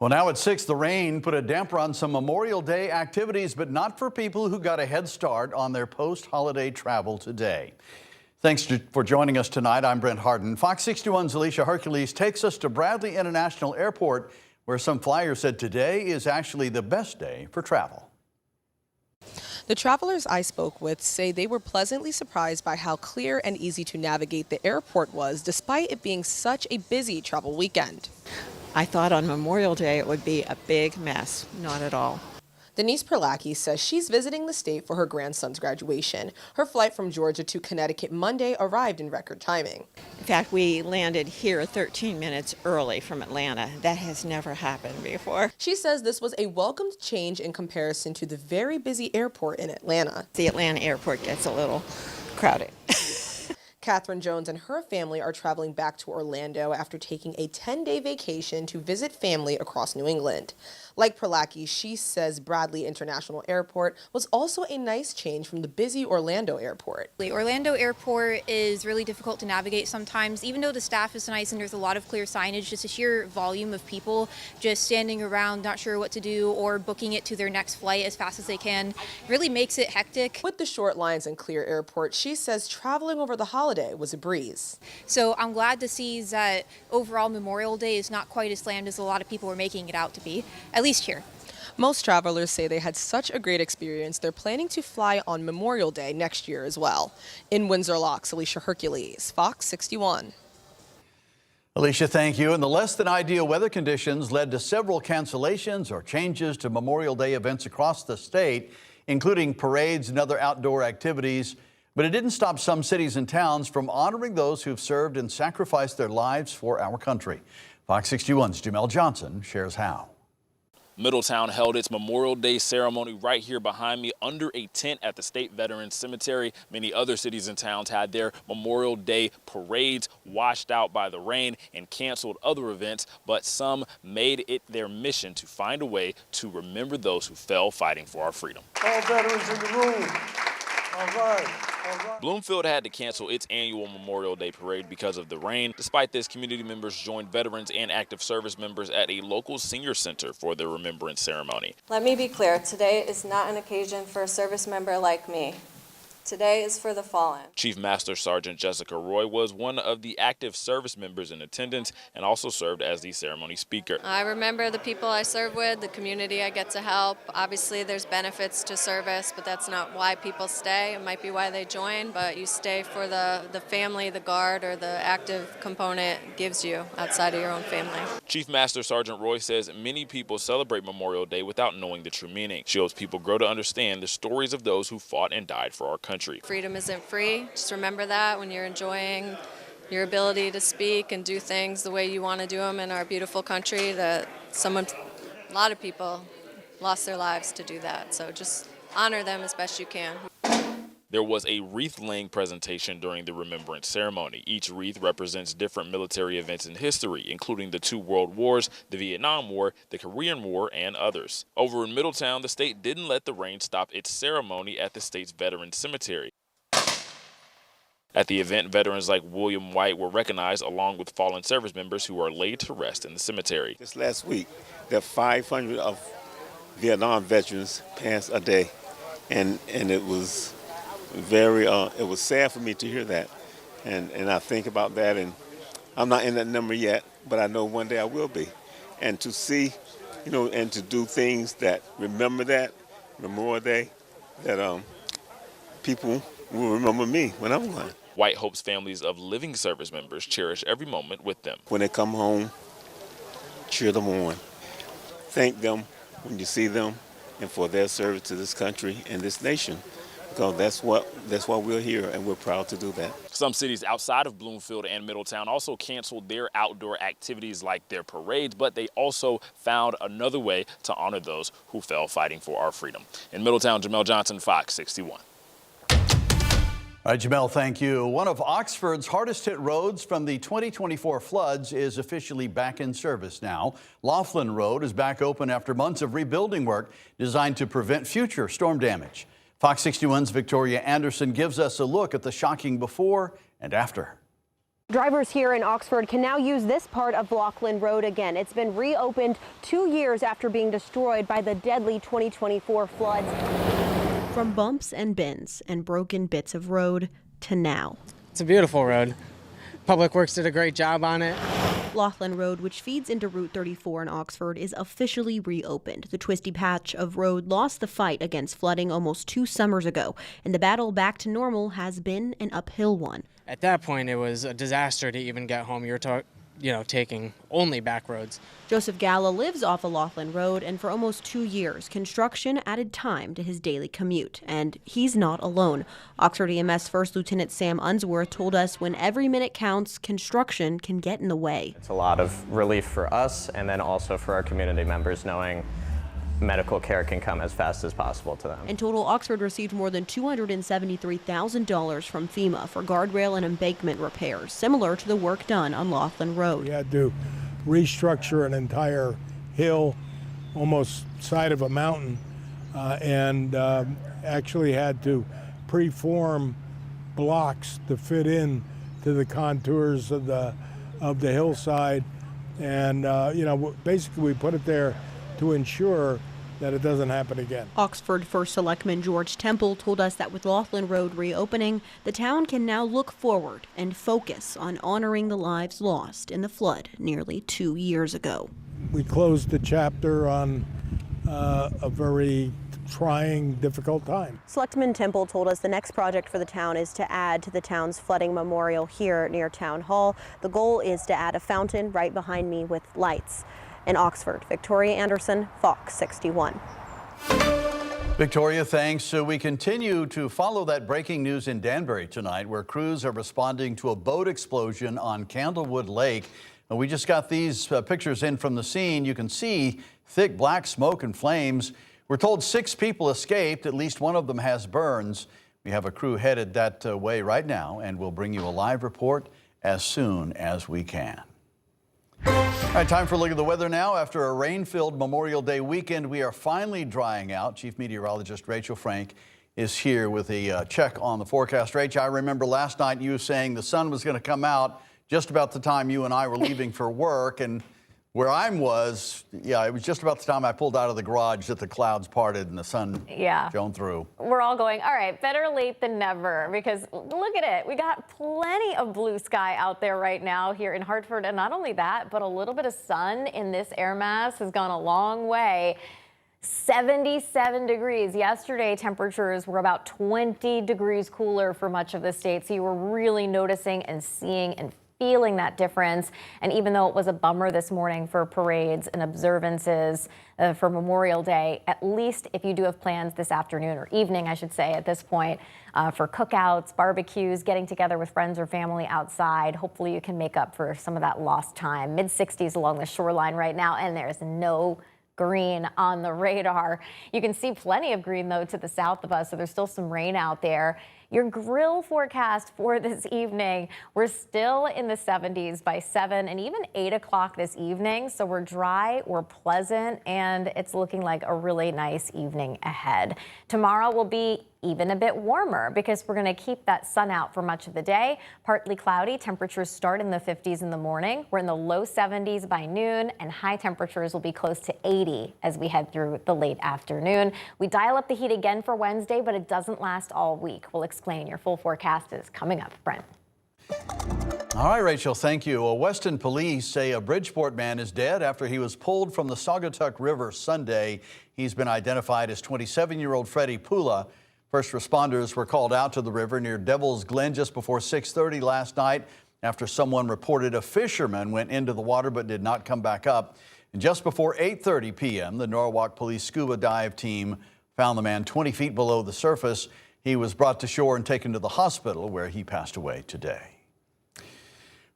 Well, now at 6, the rain put a damper on some Memorial Day activities, but not for people who got a head start on their post-holiday travel today. Thanks for joining us tonight. I'm Brent Harden. Fox 61's Alicia Hercules takes us to Bradley International Airport, where some flyers said today is actually the best day for travel. The travelers I spoke with say they were pleasantly surprised by how clear and easy to navigate the airport was, despite it being such a busy travel weekend. I thought on Memorial Day it would be a big mess. Not at all. Denise Perlacki says she's visiting the state for her grandson's graduation. Her flight from Georgia to Connecticut Monday arrived in record timing. In fact, we landed here 13 minutes early from Atlanta. That has never happened before. She says this was a welcomed change in comparison to the very busy airport in Atlanta. The Atlanta airport gets a little crowded. Catherine Jones and her family are traveling back to Orlando after taking a 10-day vacation to visit family across New England. Like Perlacki, she says Bradley International Airport was also a nice change from the busy Orlando airport. The Orlando airport is really difficult to navigate sometimes, even though the staff is nice and there's a lot of clear signage. Just a sheer volume of people just standing around, not sure what to do, or booking it to their next flight as fast as they can really makes it hectic. With the short lines and clear airport, she says traveling over the holiday was a breeze. So I'm glad to see that overall Memorial Day is not quite as slammed as a lot of people were making it out to be, at least here. Most travelers say they had such a great experience, they're planning to fly on Memorial Day next year as well. In Windsor Locks, Alicia Hercules, Fox 61. Alicia, thank you. And the less than ideal weather conditions led to several cancellations or changes to Memorial Day events across the state, including parades and other outdoor activities. But it didn't stop some cities and towns from honoring those who've served and sacrificed their lives for our country. Fox 61's Jamel Johnson shares how. Middletown held its Memorial Day ceremony right here behind me under a tent at the State Veterans Cemetery. Many other cities and towns had their Memorial Day parades washed out by the rain and canceled other events, but some made it their mission to find a way to remember those who fell fighting for our freedom. All veterans in the room. All right. Bloomfield had to cancel its annual Memorial Day parade because of the rain. Despite this, community members joined veterans and active service members at a local senior center for their remembrance ceremony. Let me be clear, today is not an occasion for a service member like me. Today is for the fallen. Chief Master Sergeant Jessica Roy was one of the active service members in attendance and also served as the ceremony speaker. I remember the people I serve with, the community I get to help. Obviously, there's benefits to service, but that's not why people stay. It might be why they join, but you stay for the family, the guard, or the active component gives you outside of your own family. Chief Master Sergeant Roy says many people celebrate Memorial Day without knowing the true meaning. She hopes people grow to understand the stories of those who fought and died for our country. Freedom isn't free. Just remember that when you're enjoying your ability to speak and do things the way you want to do them in our beautiful country, that a lot of people lost their lives to do that. So just honor them as best you can. There was a wreath-laying presentation during the remembrance ceremony. Each wreath represents different military events in history, including the 2 World Wars, the Vietnam War, the Korean War, and others. Over in Middletown, the state didn't let the rain stop its ceremony at the state's Veterans Cemetery. At the event, veterans like William White were recognized along with fallen service members who are laid to rest in the cemetery. This last week, there are 500 of Vietnam veterans passed a day, and it was very, it was sad for me to hear that, and I think about that, and I'm not in that number yet, but I know one day I will be, and to see, and to do things that remember that Memorial Day, that people will remember me when I'm gone. White hopes families of living service members cherish every moment with them. When they come home, cheer them on, thank them when you see them, and for their service to this country and this nation. Because that's what we're here, and we're proud to do that. Some cities outside of Bloomfield and Middletown also canceled their outdoor activities like their parades, but they also found another way to honor those who fell fighting for our freedom. In Middletown, Jamel Johnson, Fox 61. All right, Jamel, thank you. One of Oxford's hardest hit roads from the 2024 floods is officially back in service now. Laughlin Road is back open after months of rebuilding work designed to prevent future storm damage. Fox 61's Victoria Anderson gives us a look at the shocking before and after. Drivers here in Oxford can now use this part of Laughlin Road again. It's been reopened 2 years after being destroyed by the deadly 2024 floods. From bumps and bends and broken bits of road to now. It's a beautiful road. Public Works did a great job on it. Laughlin Road, which feeds into Route 34 in Oxford, is officially reopened. The twisty patch of road lost the fight against flooding almost 2 summers ago, and the battle back to normal has been an uphill one. At that point, it was a disaster to even get home. You're taking only back roads. Joseph Galla lives off of Laughlin Road, and for almost 2 years, construction added time to his daily commute. And he's not alone. Oxford EMS First Lieutenant Sam Unsworth told us when every minute counts, construction can get in the way. It's a lot of relief for us, and then also for our community members, knowing medical care can come as fast as possible to them. In total, Oxford received more than $273,000 from FEMA for guardrail and embankment repairs, similar to the work done on Laughlin Road. We had to restructure an entire hill, almost side of a mountain, and actually had to preform blocks to fit in to the contours of the hillside. And basically we put it there to ensure that it doesn't happen again. Oxford First Selectman George Temple told us that with Laughlin Road reopening, the town can now look forward and focus on honoring the lives lost in the flood nearly 2 years ago. We closed the chapter on a very trying, difficult time. Selectman Temple told us the next project for the town is to add to the town's flooding memorial here near Town Hall. The goal is to add a fountain right behind me with lights. In Oxford, Victoria Anderson, Fox 61. Victoria, thanks. So we continue to follow that breaking news in Danbury tonight, where crews are responding to a boat explosion on Candlewood Lake. And we just got these pictures in from the scene. You can see thick black smoke and flames. We're told 6 people escaped. At least one of them has burns. We have a crew headed that way right now, and we'll bring you a live report as soon as we can. All right, time for a look at the weather now. After a rain-filled Memorial Day weekend, we are finally drying out. Chief Meteorologist Rachel Frank is here with a check on the forecast. Rach, I remember last night you saying the sun was going to come out just about the time you and I were leaving for work, and where I was, it was just about the time I pulled out of the garage that the clouds parted and the sun shone through. We're all going, all right, better late than never, because look at it. We got plenty of blue sky out there right now here in Hartford. And not only that, but a little bit of sun in this air mass has gone a long way. 77 degrees. Yesterday, temperatures were about 20 degrees cooler for much of the state. So you were really noticing and seeing and feeling that difference. And even though it was a bummer this morning for parades and observances for Memorial Day, at least if you do have plans this afternoon or evening, I should say at this point, for cookouts, barbecues, getting together with friends or family outside, hopefully you can make up for some of that lost time. Mid-60s along the shoreline right now, and there's no green on the radar. You can see plenty of green though to the south of us, so there's still some rain out there. Your grill forecast for this evening, we're still in the 70s by 7 and even 8 o'clock this evening. So we're dry, we're pleasant, and it's looking like a really nice evening ahead. Tomorrow will be even a bit warmer because we're going to keep that sun out for much of the day. Partly cloudy, temperatures start in the 50s in the morning. We're in the low 70s by noon, and high temperatures will be close to 80 as we head through the late afternoon. We dial up the heat again for Wednesday, but it doesn't last all week. We'll explain. Your full forecast is coming up. Brent. All right, Rachel, thank you. Well, Weston police say a Bridgeport man is dead after he was pulled from the Saugatuck River Sunday. He's been identified as 27-year-old Freddie Pula. First responders were called out to the river near Devil's Glen just before 6:30 last night after someone reported a fisherman went into the water but did not come back up. And just before 8:30 p.m., the Norwalk Police scuba dive team found the man 20 feet below the surface. He was brought to shore and taken to the hospital where he passed away today.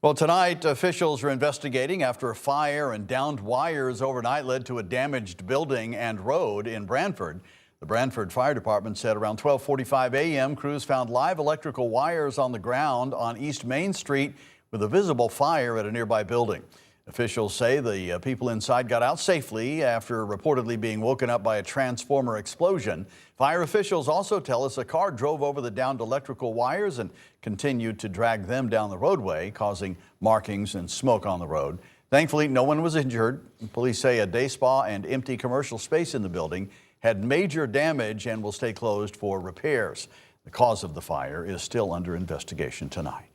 Well, tonight, officials are investigating after a fire and downed wires overnight led to a damaged building and road in Branford. The Branford Fire Department said around 12:45 a.m., crews found live electrical wires on the ground on East Main Street with a visible fire at a nearby building. Officials say the people inside got out safely after reportedly being woken up by a transformer explosion. Fire officials also tell us a car drove over the downed electrical wires and continued to drag them down the roadway, causing markings and smoke on the road. Thankfully, no one was injured. Police say a day spa and empty commercial space in the building had major damage and will stay closed for repairs. The cause of the fire is still under investigation tonight.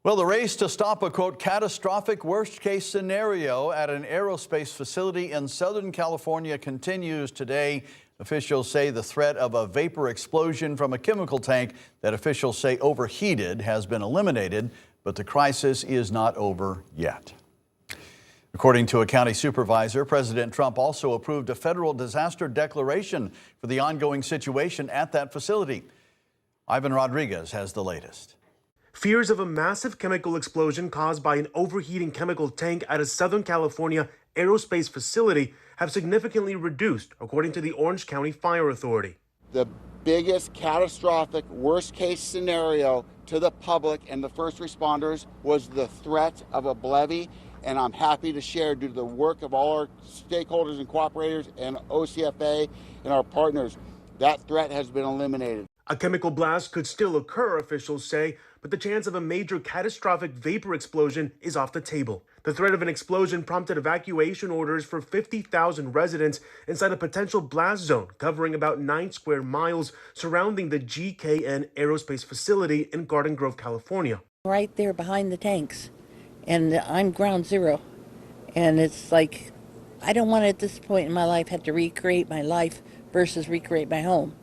Well, the race to stop a, quote, catastrophic worst-case scenario at an aerospace facility in Southern California continues today. Officials say the threat of a vapor explosion from a chemical tank that officials say overheated has been eliminated, but the crisis is not over yet. According to a county supervisor, President Trump also approved a federal disaster declaration for the ongoing situation at that facility. Ivan Rodriguez has the latest. Fears of a massive chemical explosion caused by an overheating chemical tank at a Southern California aerospace facility have significantly reduced, according to the Orange County Fire Authority. The biggest catastrophic worst-case scenario to the public and the first responders was the threat of a levee, and I'm happy to share, due to the work of all our stakeholders and cooperators and OCFA and our partners, that threat has been eliminated. A chemical blast could still occur, officials say, but the chance of a major catastrophic vapor explosion is off the table. The threat of an explosion prompted evacuation orders for 50,000 residents inside a potential blast zone covering about 9 square miles surrounding the GKN aerospace facility in Garden Grove, California. Right there behind the tanks, and I'm ground zero, and it's like, I don't want to at this point in my life have to recreate my life versus recreate my home.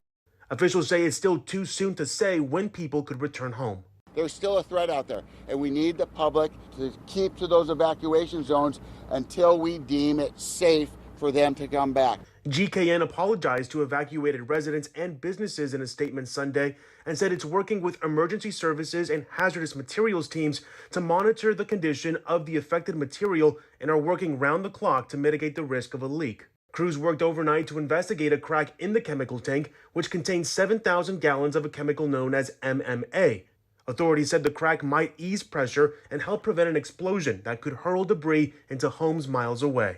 Officials say it's still too soon to say when people could return home. There's still a threat out there, and we need the public to keep to those evacuation zones until we deem it safe for them to come back. GKN apologized to evacuated residents and businesses in a statement Sunday and said it's working with emergency services and hazardous materials teams to monitor the condition of the affected material and are working round the clock to mitigate the risk of a leak. Crews worked overnight to investigate a crack in the chemical tank, which contains 7,000 gallons of a chemical known as MMA. Authorities said the crack might ease pressure and help prevent an explosion that could hurl debris into homes miles away.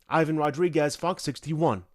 Ivan Rodriguez, Fox 61.